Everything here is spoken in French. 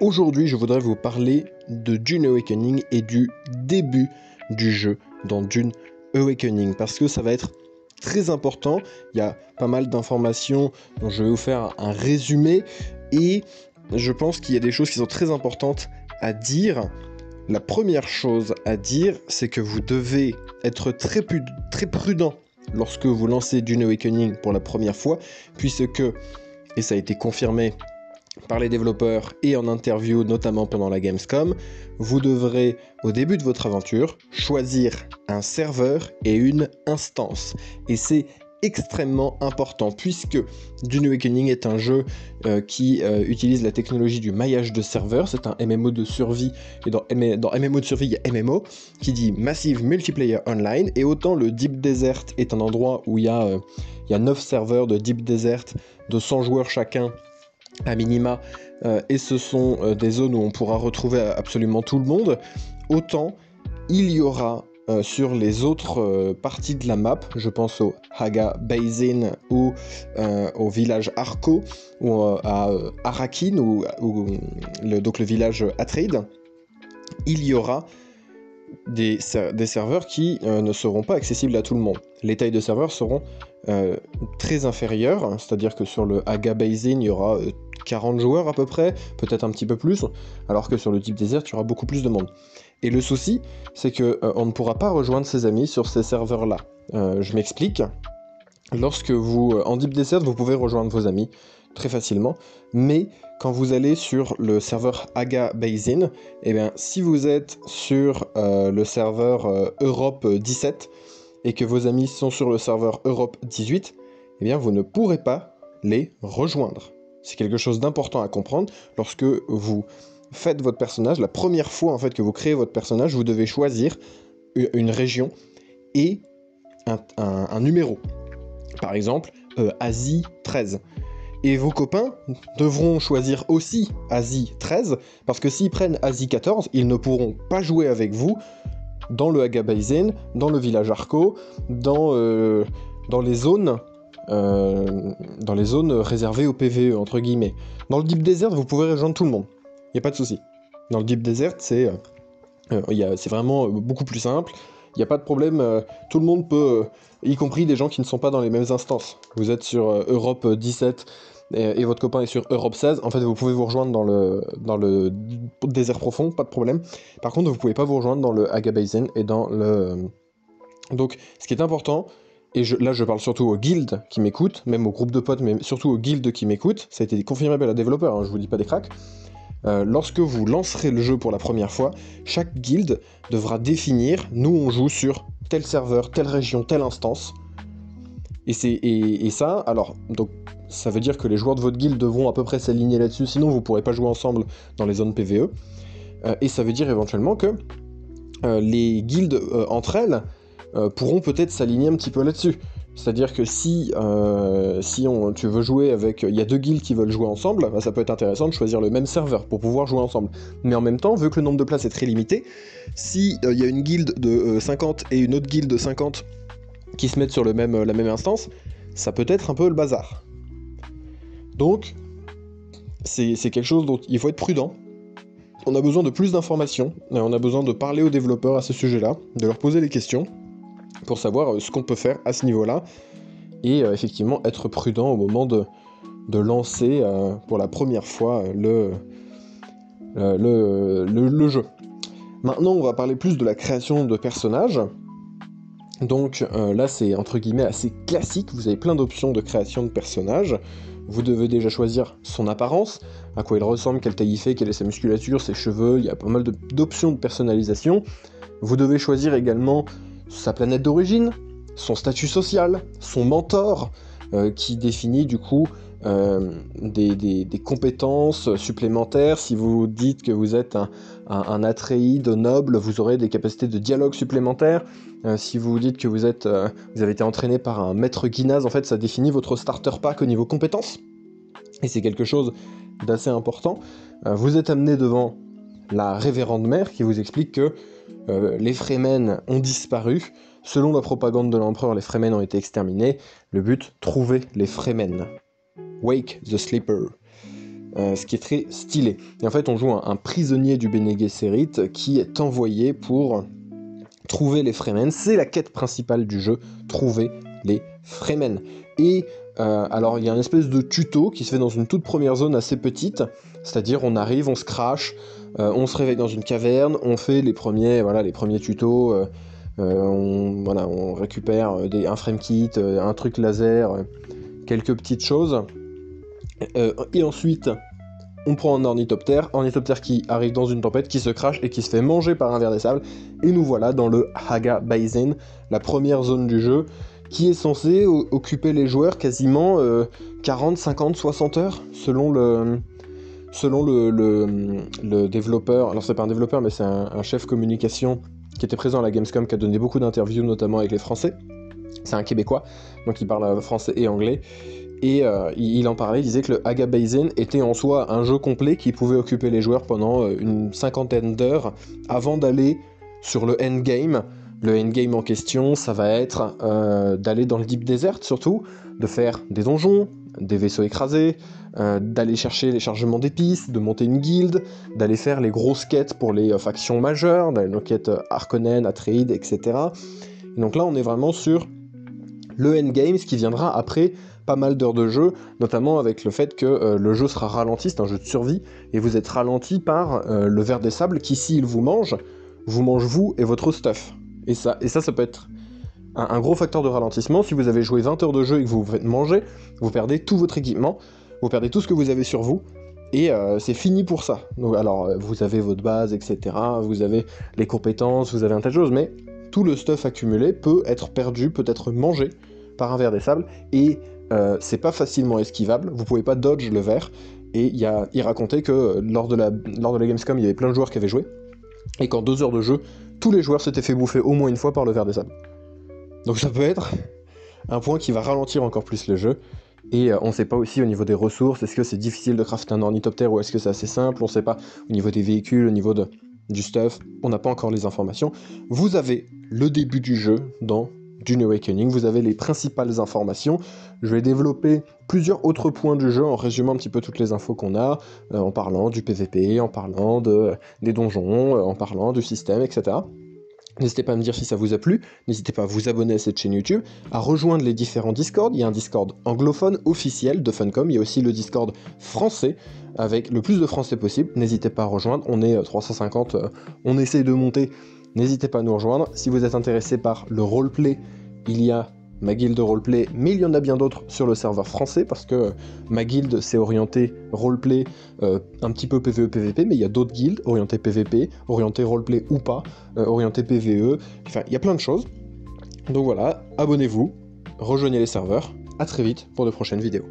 Aujourd'hui, je voudrais vous parler de Dune Awakening et du début du jeu dans Dune Awakening, parce que ça va être très important. Il y a pas mal d'informations dont je vais vous faire un résumé, et je pense qu'il y a des choses qui sont très importantes à dire. La première chose à dire, c'est que vous devez être très prudent lorsque vous lancez Dune Awakening pour la première fois, puisque, et ça a été confirmé par les développeurs et en interview, notamment pendant la Gamescom, vous devrez, au début de votre aventure, choisir un serveur et une instance. Et c'est extrêmement important, puisque Dune Awakening est un jeu qui utilise la technologie du maillage de serveurs. C'est un MMO de survie, et dans MMO de survie, il y a MMO, qui dit Massive Multiplayer Online, et autant le Deep Desert est un endroit où il y a 9 serveurs de Deep Desert, de 100 joueurs chacun, à minima, et ce sont des zones où on pourra retrouver absolument tout le monde, autant il y aura sur les autres parties de la map, je pense au Haga Basin ou au village Arco, ou à Arakin, donc le village Atreide, il y aura des serveurs qui ne seront pas accessibles à tout le monde. Les tailles de serveurs seront très inférieures, c'est-à-dire que sur le Haga Basin, il y aura 40 joueurs à peu près, peut-être un petit peu plus, alors que sur le Deep Desert, il y aura beaucoup plus de monde. Et le souci, c'est que on ne pourra pas rejoindre ses amis sur ces serveurs-là. Je m'explique. Lorsque vous, en Deep Desert, vous pouvez rejoindre vos amis très facilement, mais quand vous allez sur le serveur Haga Basin, eh bien, si vous êtes sur le serveur Europe 17 et que vos amis sont sur le serveur Europe 18, eh bien, vous ne pourrez pas les rejoindre. C'est quelque chose d'important à comprendre. Lorsque vous faites votre personnage, la première fois en fait que vous créez votre personnage, vous devez choisir une région et un numéro. Par exemple, Asie 13. Et vos copains devront choisir aussi Asie 13, parce que s'ils prennent Asie 14, ils ne pourront pas jouer avec vous dans le Haga Basin, dans le village Arco, dans les zones réservées au PvE, entre guillemets. Dans le Deep Desert, vous pouvez rejoindre tout le monde. Il n'y a pas de souci. Dans le Deep Desert, c'est vraiment beaucoup plus simple. Il n'y a pas de problème, tout le monde peut, y compris des gens qui ne sont pas dans les mêmes instances. Vous êtes sur Europe 17 et votre copain est sur Europe 16, en fait vous pouvez vous rejoindre dans le désert profond, pas de problème. Par contre, vous ne pouvez pas vous rejoindre dans le Haga Basin et dans le... Donc, ce qui est important, et là je parle surtout aux guildes qui m'écoutent, même aux groupes de potes, mais surtout aux guildes qui m'écoutent, ça a été confirmé par la développeur, hein, je vous dis pas des cracks. Lorsque vous lancerez le jeu pour la première fois, chaque guilde devra définir, nous on joue sur tel serveur, telle région, telle instance. Et ça, alors, donc, ça veut dire que les joueurs de votre guilde devront à peu près s'aligner là-dessus, sinon vous pourrez pas jouer ensemble dans les zones PvE. Et ça veut dire éventuellement que les guildes entre elles pourront peut-être s'aligner un petit peu là-dessus. C'est-à-dire que si tu veux jouer avec... Il y a deux guildes qui veulent jouer ensemble, bah, ça peut être intéressant de choisir le même serveur pour pouvoir jouer ensemble. Mais en même temps, vu que le nombre de places est très limité, si il y a une guilde de 50 et une autre guilde de 50 qui se mettent sur la même instance, ça peut être un peu le bazar. Donc, c'est quelque chose dont il faut être prudent. On a besoin de plus d'informations, et on a besoin de parler aux développeurs à ce sujet-là, de leur poser des questions, pour savoir ce qu'on peut faire à ce niveau-là, et effectivement être prudent au moment de lancer pour la première fois le jeu. Maintenant, on va parler plus de la création de personnages. Donc là, c'est entre guillemets assez classique, vous avez plein d'options de création de personnages. Vous devez déjà choisir son apparence, à quoi il ressemble, quelle taille il fait, quelle est sa musculature, ses cheveux, il y a pas mal d'options de personnalisation. Vous devez choisir également sa planète d'origine, son statut social, son mentor, qui définit du coup des compétences supplémentaires. Si vous dites que vous êtes un Atréide noble, vous aurez des capacités de dialogue supplémentaires. Si vous dites que vous avez été entraîné par un maître Guinaz, en fait ça définit votre starter pack au niveau compétences. Et c'est quelque chose d'assez important. Vous êtes amené devant la révérende mère qui vous explique que les Fremen ont disparu. Selon la propagande de l'empereur, les Fremen ont été exterminés. Le but, trouver les Fremen. Wake the Sleeper. ce qui est très stylé. Et en fait, on joue un prisonnier du Bene Gesserit qui est envoyé pour trouver les Fremen. C'est la quête principale du jeu, trouver les Fremen. Et alors, il y a une espèce de tuto qui se fait dans une toute première zone assez petite, c'est-à-dire on arrive, on se crache, on se réveille dans une caverne, on fait les premiers tutos, on récupère un frame kit, un truc laser, quelques petites choses, et ensuite on prend un ornithoptère qui arrive dans une tempête, qui se crache et qui se fait manger par un ver des sables, et nous voilà dans le Haga Basin, la première zone du jeu, qui est censée occuper les joueurs quasiment 40, 50, 60 heures, selon le développeur. Alors c'est pas un développeur, mais c'est un chef communication qui était présent à la Gamescom, qui a donné beaucoup d'interviews, notamment avec les Français. C'est un Québécois, donc il parle français et anglais. Et il en parlait, il disait que le Haga Basin était en soi un jeu complet qui pouvait occuper les joueurs pendant une 50aine d'heures avant d'aller sur le endgame. Le endgame en question, ça va être d'aller dans le Deep Desert surtout, de faire des donjons, des vaisseaux écrasés, d'aller chercher les chargements d'épices, de monter une guilde, d'aller faire les grosses quêtes pour les factions majeures, nos quêtes Harkonnen, Atreides, etc. Et donc là, on est vraiment sur le endgame, ce qui viendra après pas mal d'heures de jeu, notamment avec le fait que le jeu sera ralenti, c'est un jeu de survie, et vous êtes ralenti par le ver des sables qui, s'il vous mange vous et votre stuff. Et ça peut être un gros facteur de ralentissement. Si vous avez joué 20 heures de jeu et que vous vous faites manger, vous perdez tout votre équipement, vous perdez tout ce que vous avez sur vous, et c'est fini pour ça. Donc, alors, vous avez votre base, etc., vous avez les compétences, vous avez un tas de choses, mais tout le stuff accumulé peut être perdu, peut être mangé par un ver des sables, et c'est pas facilement esquivable, vous pouvez pas dodge le ver, et il racontait que lors de la Gamescom, il y avait plein de joueurs qui avaient joué, et qu'en 2 heures de jeu, tous les joueurs s'étaient fait bouffer au moins une fois par le ver des sables. Donc ça peut être un point qui va ralentir encore plus le jeu, et on sait pas aussi au niveau des ressources, est-ce que c'est difficile de crafter un ornithoptère ou est-ce que c'est assez simple, on sait pas au niveau des véhicules, au niveau du stuff, on n'a pas encore les informations. Vous avez le début du jeu dans Dune Awakening, vous avez les principales informations. Je vais développer plusieurs autres points du jeu en résumant un petit peu toutes les infos qu'on a, en parlant du PVP, en parlant des donjons, en parlant du système, etc. N'hésitez pas à me dire si ça vous a plu, n'hésitez pas à vous abonner à cette chaîne YouTube, à rejoindre les différents Discord. Il y a un Discord anglophone officiel de Funcom, il y a aussi le Discord français, avec le plus de français possible, n'hésitez pas à rejoindre, on est 350, on essaye de monter, n'hésitez pas à nous rejoindre. Si vous êtes intéressé par le roleplay, il y a ma guilde roleplay, mais il y en a bien d'autres sur le serveur français, parce que ma guilde s'est orientée roleplay, un petit peu PvE, PvP, mais il y a d'autres guildes orientées PvP, orientées roleplay ou pas, orientées PvE, enfin il y a plein de choses. Donc voilà, abonnez-vous, rejoignez les serveurs, à très vite pour de prochaines vidéos.